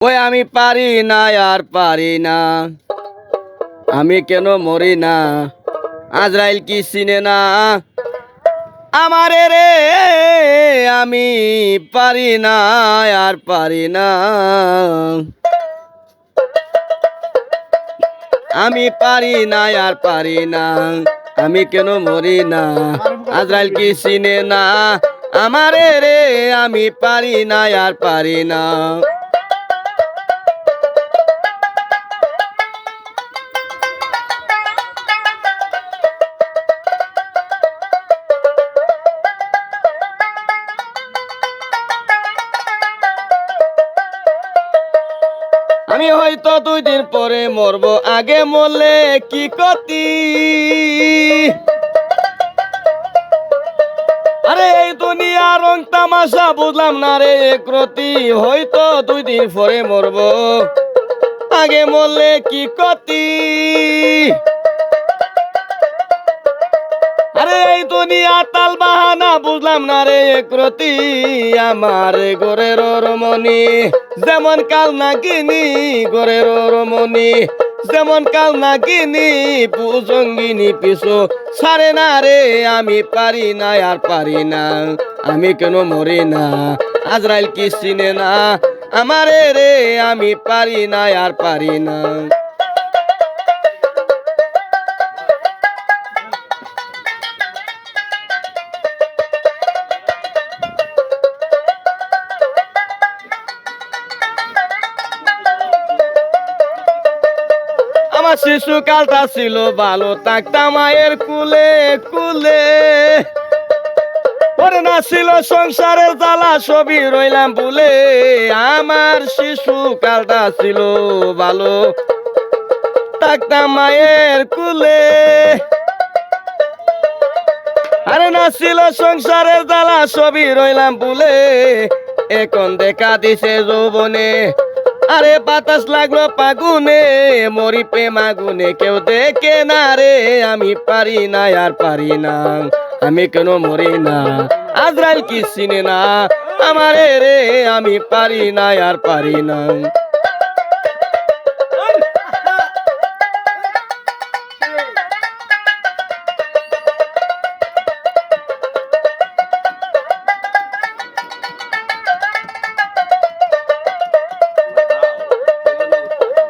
ওই আমি পারি না আর পারি না, আমি কেন মরি না, আজরাইল কি চিনে না আমারে রে, আমি পারি না আর পারি না, আমি পারি না আর পারি না, আমি কেন মরি না, আজরাইল কি চিনে না আমারে রে, আমি পারি না আর পারি না। আমি হয়তো 2 দিন পরে মরবো, আগে মরলে কি ক্ষতি, আরে এই দুনিয়া রং তামাশা বুঝলাম না রে একরতি, হয়তো 2 দিন পরে মরবো, আগে মরলে কি ক্ষতি, আরে এই দুনিয়া তাল বাহানা বুঝলাম না রে একরতি, আমার গোরের রমণী যেমন কাল নাগিনী, গোরের রমণী যেমন কাল নাগিনী, পুজঙ্গিনী পিছু ছাড়ে না রে, আমি পারি না আর পারি না, আমি কেন মরি না, আজরাইল কি চিনে না আমারে রে, আমি পারি না আর পারি না। আমার শিশুকালটা ছিল ভালো, থাকতাম মায়ের কুলে কুলে, ওরে না ছিল সংসারের জ্বালা, সবই রইলাম ভুলে, আমার শিশুকালটা ছিল ভালো, থাকতাম মায়ের কুলে, আরে না ছিল সংসারের জ্বালা, সবই রইলাম ভুলে, এখন দেখা দিছে যৌবনে, আরে বাতাস লাগলো পাগুনে, মরি প্রেম আগুনে, কেউ দেখে না রে, আমি পারি না আর পারি না, আমি কেন মরি না, আজরাইল কি চিনে না আমারে রে, আমি পারি না আর পারি না।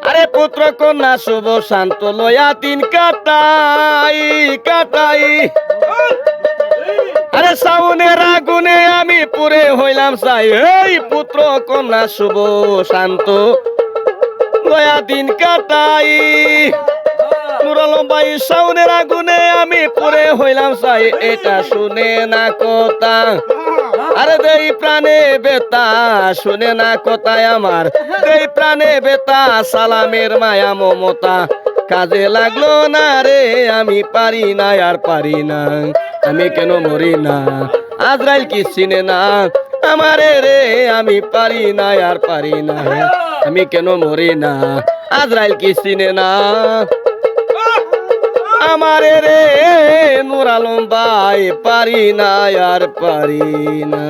আরে পুত্র কন্যা শুভ শান্ত লয়া দিন কাটাই কাটাই, আরে সাউনের আগুনে আমি পুরে হইলাম চাই, এই পুত্র কন্যা শুভ শান্ত লয়া দিন কাটাই, নুরালম ভাই সাউনের আগুনে আমি পুরে হইলাম চাই, এটা শুনে না কথা, আরে দেই প্রাণে বেতা শুনে না কথায় আমার, দেই প্রাণে বেতা সালামের মায়া মমতা, কাজে লাগলো না রে, আমি পারি না আর পারি না, আমি কেন মরি না, আজরাইল কি চিনে না আমারে রে, আমি পারি না আর পারি না, আমি কেন মরি না, আজরাইল কি চিনে না আমারে রে, নুর আলম ভাই পারি না আর পারি না।